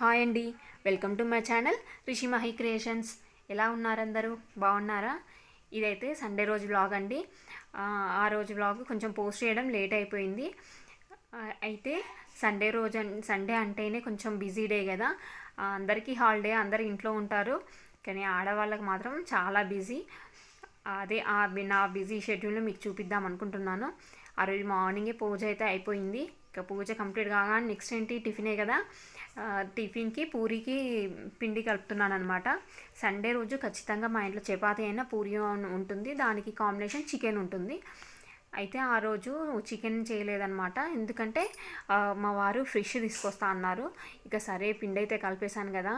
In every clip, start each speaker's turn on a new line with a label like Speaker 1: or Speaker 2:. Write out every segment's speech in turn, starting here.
Speaker 1: Hi అండి, welcome to my channel Rishi Mahi creations. ఎలా ఉన్నారు అందరూ? బాగున్నారా? ఇదైతే సండే రోజు వ్లాగ్ అండి. ఆ రోజు వ్లాగ్ కొంచెం పోస్ట్ చేయడం లేట్ అయిపోయింది. అయితే సండే అంటేనే కొంచెం బిజీ డే కదా. అందరికీ హాలిడే, అందరు ఇంట్లో ఉంటారు. కానీ ఆడవాళ్ళకి మాత్రం చాలా బిజీ. అదే నా బిజీ షెడ్యూల్ని మీకు చూపిద్దాం అనుకుంటున్నాను. ఆ రోజు మార్నింగే పూజ అయితే అయిపోయింది. ఇక పూజ కంప్లీట్ కాగానే నెక్స్ట్ ఏంటి, టిఫినే కదా. టిఫిన్కి పూరీకి పిండి కలుపుతున్నాను అనమాట. సండే రోజు ఖచ్చితంగా మా ఇంట్లో చపాతీ అయినా పూరి ఉంటుంది, దానికి కాంబినేషన్ చికెన్ ఉంటుంది. అయితే ఆ రోజు చికెన్ చేయలేదన్నమాట. ఎందుకంటే మా వారు ఫిష్ తీసుకొస్తా అన్నారు. ఇక సరే పిండి అయితే కలిపేశాను కదా,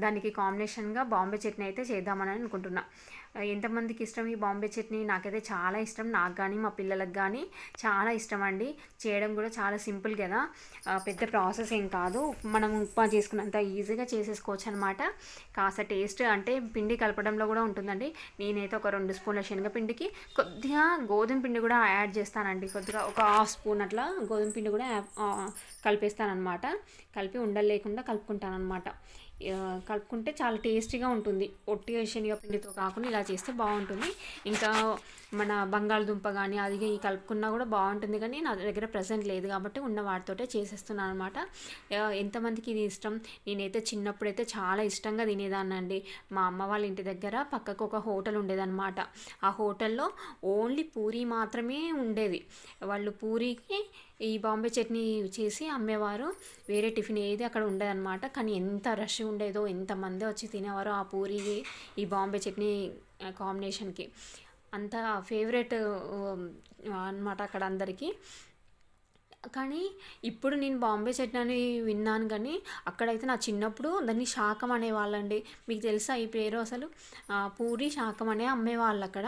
Speaker 1: దానికి కాంబినేషన్గా బాంబే చట్నీ అయితే చేద్దామని అనుకుంటున్నా. ఎంతమందికి ఇష్టం ఈ బాంబే చట్నీ? నాకైతే చాలా ఇష్టం. నాకు కానీ మా పిల్లలకు కానీ చాలా ఇష్టం అండి. చేయడం కూడా చాలా సింపుల్ కదా, పెద్ద ప్రాసెస్ ఏం కాదు. మనం ఉప్మా చేసుకున్నంత ఈజీగా చేసేసుకోవచ్చు అనమాట. కాస్త టేస్ట్ అంటే పిండి కలపడంలో కూడా ఉంటుందండి. నేనైతే ఒక 2 స్పూన్ల శనగపిండికి కొద్దిగా గోధుమ పిండి కూడా యాడ్ చేస్తానండి. కొద్దిగా ఒక హాఫ్ స్పూన్ అట్లా గోధుమ పిండి కూడా కలిపేస్తానమాట. కలిపి ఉండలు లేకుండా కలుపుకుంటాను అనమాట. కలుపుకుంటే చాలా టేస్టీగా ఉంటుంది. ఒట్టి శనగపిండితో కాకుండా ఇలా చేస్తే బాగుంటుంది. ఇంకా మన బంగాళదుంప కానీ అది కలుపుకున్నా కూడా బాగుంటుంది. కానీ నా దగ్గర ప్రజెంట్ లేదు కాబట్టి ఉన్న వాటితోటే చేసేస్తున్నాను అనమాట. ఎంతమందికి ఇది ఇష్టం? నేనైతే చిన్నప్పుడైతే చాలా ఇష్టంగా తినేదాన్ని అండి. మా అమ్మ వాళ్ళ ఇంటి దగ్గర పక్కకు ఒక హోటల్ ఉండేదన్నమాట. ఆ హోటల్లో ఓన్లీ పూరీ మాత్రమే ఉండేది. వాళ్ళు పూరీకి ఈ బాంబే చట్నీ చేసి అమ్మేవారు. వేరే టిఫిన్ ఏది అక్కడ ఉండదన్నమాట. కానీ ఎంత రష్ ఉండేదో, ఎంతమంది వచ్చి తినేవారో ఆ పూరి ఈ బాంబే చట్నీ కాంబినేషన్కి. అంత ఫేవరెట్ అనమాట అక్కడ అందరికీ. కానీ ఇప్పుడు నేను బాంబే చట్నీ అని విన్నాను, కానీ అక్కడైతే నా చిన్నప్పుడు దాన్ని శాకం అనేవాళ్ళండి. మీకు తెలుసా ఈ పేరు? అసలు పూరి శాకం అనే అమ్మేవాళ్ళు అక్కడ.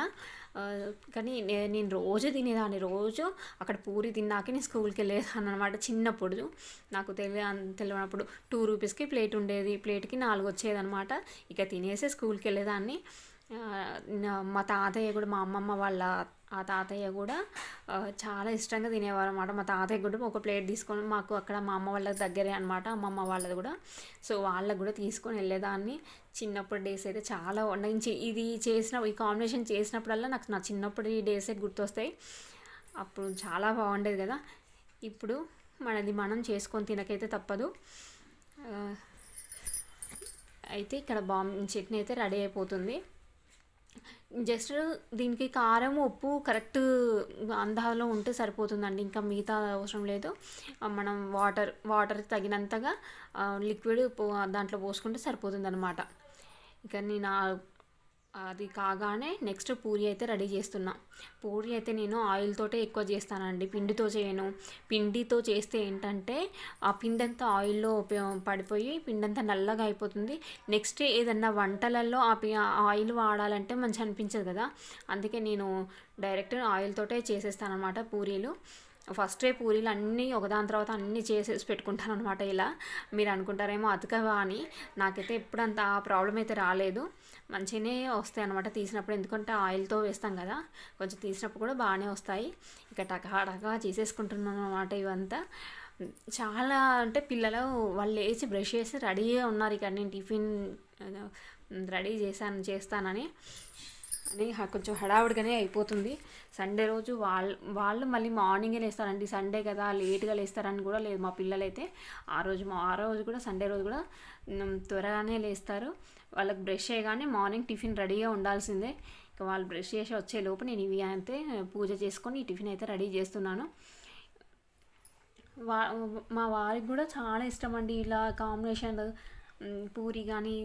Speaker 1: కానీ నేను రోజు తినేదాన్ని. రోజు అక్కడ పూరి తిన్నాకే నేను స్కూల్కి వెళ్ళేదాన్ని అనమాట. చిన్నప్పుడు నాకు తెలియనప్పుడు 2 రూపీస్కి ప్లేట్ ఉండేది. ప్లేట్కి 4 వచ్చేదనమాట. ఇక తినేసి స్కూల్కి వెళ్ళేదాన్ని. మా తాతయ్య కూడా, మా అమ్మమ్మ వాళ్ళ ఆ తాతయ్య కూడా చాలా ఇష్టంగా తినేవారు అనమాట. మా తాతయ్య కూడా ఒక ప్లేట్ తీసుకొని, మాకు అక్కడ మా అమ్మ వాళ్ళకి దగ్గరే అనమాట, అమ్మమ్మ వాళ్ళది కూడా. సో వాళ్ళకు కూడా తీసుకొని వెళ్ళేదాన్ని. చిన్నప్పుడు డేస్ అయితే చాలా ఇది ఈ కాంబినేషన్ చేసినప్పుడల్లా నాకు నా చిన్నప్పటి డేసే గుర్తొస్తాయి. అప్పుడు చాలా బాగుండేది కదా. ఇప్పుడు మనం చేసుకొని తినకైతే తప్పదు. అయితే ఇక్కడ చట్నీ అయితే రెడీ అయిపోతుంది. జస్ట్ దీనికి కారం ఉప్పు కరెక్ట్ అందాలో ఉంటే సరిపోతుందండి. ఇంకా మిగతా అవసరం లేదు. మనం వాటర్ తగినంతగా లిక్విడ్ దాంట్లో పోసుకుంటే సరిపోతుంది అనమాట. ఇక నేను అది కాగానే నెక్స్ట్ పూరి అయితే రెడీ చేస్తున్నా. పూరి అయితే నేను ఆయిల్తోటే ఎక్కువ చేస్తానండి, పిండితో చేయను. పిండితో చేస్తే ఏంటంటే ఆ పిండి అంతా ఆయిల్లో పడిపోయి పిండి అంతా నల్లగా అయిపోతుంది. నెక్స్ట్ ఏదన్నా వంటలలో ఆయిల్ వాడాలంటే మంచిగా అనిపించదు కదా. అందుకే నేను డైరెక్ట్ ఆయిల్తోటే చేసేస్తాను అనమాట పూరీలు. ఫస్టే పూరీలు అన్నీ ఒకదాని తర్వాత అన్నీ చేసేసి పెట్టుకుంటాను అనమాట. ఇలా మీరు అనుకుంటారేమో అతకవా అని. నాకైతే ఎప్పుడంత ఆ ప్రాబ్లం అయితే రాలేదు. మంచిగానే వస్తాయి అనమాట తీసినప్పుడు. ఎందుకంటే ఆయిల్తో వేస్తాం కదా, కొంచెం తీసినప్పుడు కూడా బాగానే వస్తాయి. ఇక టకా చేసేసుకుంటున్నాను అనమాట ఇవంతా. చాలా అంటే పిల్లలు వాళ్ళు లేచి బ్రష్ చేసి రెడీగా ఉన్నారు. ఇక నేను టిఫిన్ రెడీ చేస్తానని కొంచెం హడావుడిగానే అయిపోతుంది. సండే రోజు వాళ్ళు మళ్ళీ మార్నింగే లేస్తారండి. సండే కదా లేట్గా లేస్తారని కూడా లేదు మా పిల్లలైతే. ఆ రోజు కూడా సండే రోజు కూడా త్వరగానే లేస్తారు. వాళ్ళకి బ్రష్ చేయగానే మార్నింగ్ టిఫిన్ రెడీగా ఉండాల్సిందే. ఇక వాళ్ళు బ్రష్ చేసి వచ్చే లోపు నేను ఇవి అయితే పూజ చేసుకొని ఈ టిఫిన్ అయితే రెడీ చేస్తున్నాను. మా వారికి కూడా చాలా ఇష్టం అండి ఇలా కాంబినేషన్, పూరి కానీ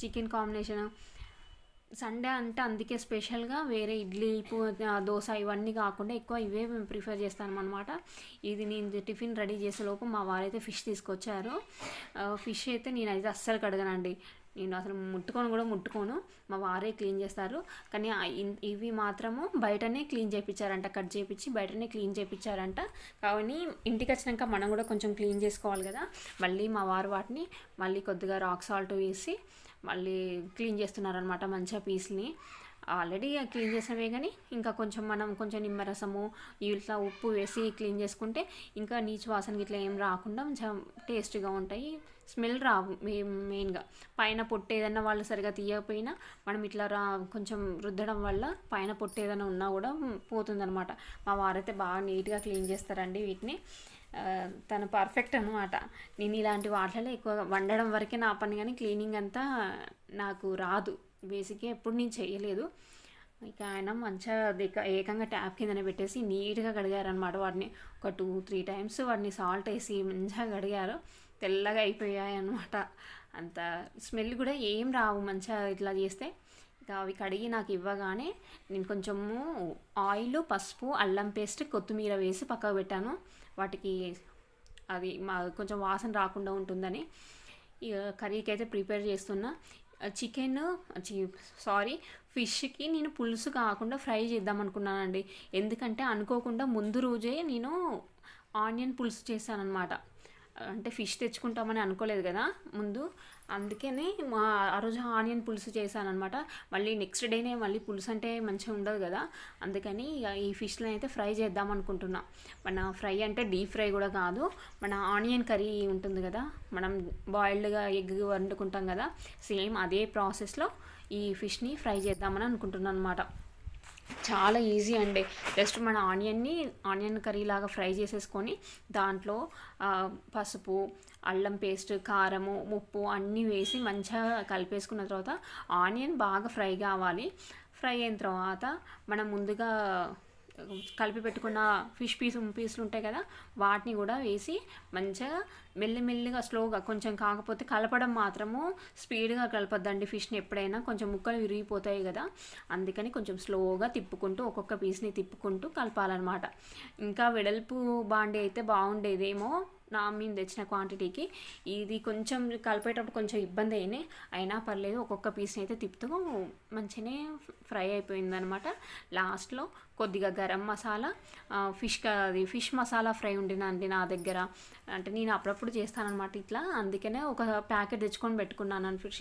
Speaker 1: చికెన్ కాంబినేషన్. సండే అంటే అందుకే స్పెషల్గా వేరే ఇడ్లీ దోశ ఇవన్నీ కాకుండా ఎక్కువ ఇవే మేము ప్రిఫర్ చేస్తాం అనమాట. ఇది నేను టిఫిన్ రెడీ చేసేలోపు మా వారైతే ఫిష్ తీసుకొచ్చారు. ఫిష్ అయితే నేనైతే అస్సలు కడగనండి. నేను అసలు ముట్టుకోను. మా వారే క్లీన్ చేస్తారు. కానీ ఇవి మాత్రము బయటనే క్లీన్ చేయించారంట. కట్ చేయించి బయటనే క్లీన్ చేయించారంట. కానీ ఇంటికి వచ్చినాక మనం కూడా కొంచెం క్లీన్ చేసుకోవాలి కదా. మళ్ళీ మా వారు వాటిని మళ్ళీ కొద్దిగా రాక్ సాల్ట్ వేసి మళ్ళీ క్లీన్ చేస్తున్నారనమాట మంచిగా పీస్ని. ఆల్రెడీ క్లీన్ చేసినవే కానీ ఇంకా మనం కొంచెం నిమ్మరసము ఇట్లా ఉప్పు వేసి క్లీన్ చేసుకుంటే ఇంకా నీచు వాసనకి ఇట్లా ఏం రాకుండా కొంచెం టేస్ట్గా ఉంటాయి, స్మెల్ రావు. మెయిన్గా పైన పొట్టు ఏదన్నా వాళ్ళు సరిగా తీయకపోయినా మనం ఇట్లా కొంచెం రుద్దడం వల్ల పైన పొట్టు ఏదైనా ఉన్నా కూడా పోతుందనమాట. మా వారైతే బాగా నీట్గా క్లీన్ చేస్తారండి వీటిని. తను పర్ఫెక్ట్ అనమాట. నేను ఇలాంటి వాటిలో ఎక్కువగా వండడం వరకే నా పని, కానీ క్లీనింగ్ అంతా నాకు రాదు, బేసిక్గా ఎప్పుడు నేను చేయలేదు. ఇక ఆయన మంచిగా ఏకంగా ట్యాప్ కిందనే పెట్టేసి నీట్గా కడిగారనమాట. వాటిని ఒక 2-3 టైమ్స్ వాటిని సాల్ట్ వేసి మంచిగా కడిగారు, తెల్లగా అయిపోయాయి అనమాట. అంత స్మెల్ కూడా ఏం రావు మంచిగా ఇట్లా చేస్తే. ఇక అవి కడిగి నాకు ఇవ్వగానే నేను కొంచెము ఆయిల్, పసుపు, అల్లం పేస్ట్, కొత్తిమీర వేసి పక్కకు పెట్టాను. వాటికి అది కొంచెం వాసన రాకుండా ఉంటుందని. ఇక కర్రీకి అయితే ప్రిపేర్ చేస్తున్నా. ఫిష్కి నేను పులుసు కాకుండా ఫ్రై చేద్దాం అనుకున్నానండి. ఎందుకంటే అనుకోకుండా ముందు రోజే నేను ఆనియన్ పులుసు చేశానమాట. అంటే ఫిష్ తెచ్చుకుంటామని అనుకోలేదు కదా ముందు, అందుకని ఆ రోజు ఆనియన్ పులుసు చేశానమాట. మళ్ళీ నెక్స్ట్ డేనే మళ్ళీ పులుసు అంటే మంచిగా ఉండదు కదా, అందుకని ఈ ఫిష్ని అయితే ఫ్రై చేద్దాం అనుకుంటున్నా. మన ఫ్రై అంటే డీప్ ఫ్రై కూడా కాదు, మన ఆనియన్ కర్రీ ఉంటుంది కదా, మనం బాయిల్డ్గా ఎగ్ వండుకుంటాం కదా, సేమ్ అదే ప్రాసెస్లో ఈ ఫిష్ని ఫ్రై చేద్దామని అనుకుంటున్నాను అనమాట. చాలా ఈజీ అండి. జస్ట్ మన ఆనియన్ కర్రీ లాగా ఫ్రై చేసేసుకొని దాంట్లో పసుపు, అల్లం పేస్ట్, కారము, ఉప్పు అన్నీ వేసి మంచిగా కలిపేసుకున్న తర్వాత ఆనియన్ బాగా ఫ్రై కావాలి. ఫ్రై అయిన తర్వాత మనం ముందుగా కలిపి పెట్టుకున్న ఫిష్ పీసులు ఉంటాయి కదా, వాటిని కూడా వేసి మంచిగా మెల్లిమెల్లిగా స్లోగా, కొంచెం కాకపోతే కలపడం మాత్రము స్పీడ్గా కలపద్దండి. ఫిష్ని ఎప్పుడైనా కొంచెం ముక్కలు విరిగిపోతాయి కదా, అందుకని కొంచెం స్లోగా తిప్పుకుంటూ ఒక్కొక్క పీస్ని తిప్పుకుంటూ కలపాలన్నమాట. ఇంకా వెడల్పు బాండి అయితే బాగుండేదేమో మేము తెచ్చిన క్వాంటిటీకి. ఇది కొంచెం కలిపేటప్పుడు కొంచెం ఇబ్బంది అయినా పర్లేదు, ఒక్కొక్క పీస్ని అయితే తిప్పుతూ మంచిగానే ఫ్రై అయిపోయిందనమాట. లాస్ట్లో కొద్దిగా గరం మసాలా, ఫిష్ మసాలా ఫ్రై ఉండినండి నా దగ్గర. అంటే నేను అప్పుడప్పుడు చేస్తానన్నమాట ఇట్లా, అందుకనే ఒక ప్యాకెట్ తెచ్చుకొని పెట్టుకున్నాను.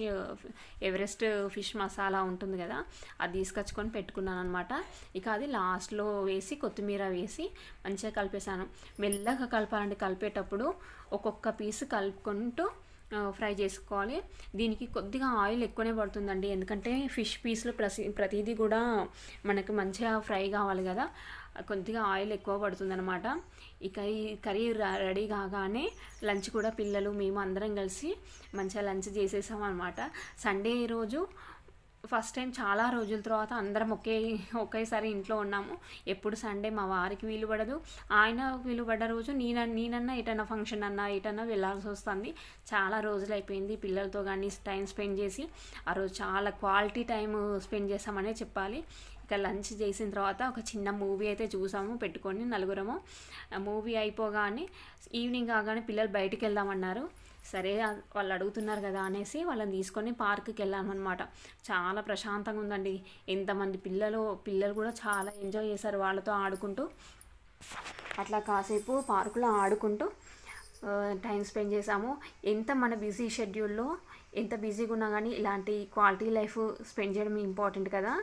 Speaker 1: ఎవరెస్ట్ ఫిష్ మసాలా ఉంటుంది కదా, అది తీసుకొచ్చుకొని పెట్టుకున్నాను అనమాట. ఇక అది లాస్ట్లో వేసి కొత్తిమీర వేసి మంచిగా కలిపేసాను. మెల్లగా కలపాలండి, కలిపేటప్పుడు ఒక్కొక్క పీస్ కలుపుకుంటూ ఫ్రై చేసుకోవాలి. దీనికి కొద్దిగా ఆయిల్ ఎక్కువనే పడుతుందండి, ఎందుకంటే ఫిష్ పీస్లో ప్రతిదీ కూడా మనకు మంచిగా ఫ్రై కావాలి కదా, కొద్దిగా ఆయిల్ ఎక్కువ పడుతుంది అనమాట. ఇక ఈ కర్రీ రెడీ కాగానే లంచ్ కూడా పిల్లలు మేము అందరం కలిసి మంచిగా లంచ్ చేసేసాం అనమాట. సండే రోజు ఫస్ట్ టైం చాలా రోజుల తర్వాత అందరం ఒకేసారి ఇంట్లో ఉన్నాము. ఎప్పుడు సండే మా వారికి వీలు పడదు, ఆయన వీలు పడ్డ రోజు నేనన్నా ఎటన్నా ఫంక్షన్ అన్నా ఎటన్నా వెళ్ళాల్సి వస్తుంది. చాలా రోజులు అయిపోయింది పిల్లలతో కానీ టైం స్పెండ్ చేసి. ఆ రోజు చాలా క్వాలిటీ టైం స్పెండ్ చేసామనే చెప్పాలి. ఇక లంచ్ చేసిన తర్వాత ఒక చిన్న మూవీ అయితే చూసాము పెట్టుకొని నలుగురము. మూవీ అయిపోగానే ఈవినింగ్ కాగానే పిల్లలు బయటికి వెళ్దామన్నారు. సరే వాళ్ళు అడుగుతున్నారు కదా అనేసి వాళ్ళని తీసుకొని పార్క్కి వెళ్ళామన్నమాట. చాలా ప్రశాంతంగా ఉందండి. ఎంతమంది పిల్లలు కూడా చాలా ఎంజాయ్ చేశారు వాళ్ళతో ఆడుకుంటూ. అట్లా కాసేపు పార్కులో ఆడుకుంటూ టైం స్పెండ్ చేసాము. మన బిజీ షెడ్యూల్లో ఎంత బిజీగా ఉన్నా కానీ ఇలాంటి క్వాలిటీ లైఫ్ స్పెండ్ చేయడం ఇంపార్టెంట్ కదా.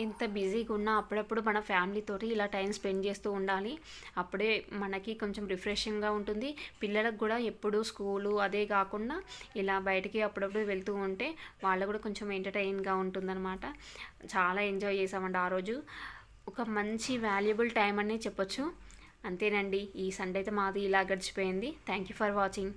Speaker 1: ఎంత బిజీగా ఉన్నా అప్పుడప్పుడు మన ఫ్యామిలీతోటి ఇలా టైం స్పెండ్ చేస్తూ ఉండాలి. అప్పుడే మనకి కొంచెం రిఫ్రెషింగ్గా ఉంటుంది. పిల్లలకు కూడా ఎప్పుడు స్కూలు అదే కాకుండా ఇలా బయటికి అప్పుడప్పుడు వెళ్తూ ఉంటే వాళ్ళు కూడా కొంచెం ఎంటర్టైన్గా ఉంటుందన్నమాట. చాలా ఎంజాయ్ చేసామండి ఆ రోజు. ఒక మంచి వాల్యుబుల్ టైం అనే చెప్పొచ్చు. అంతేనండి, ఈ సండే అయితే మాది ఇలా గడిచిపోయింది. Thank you for watching.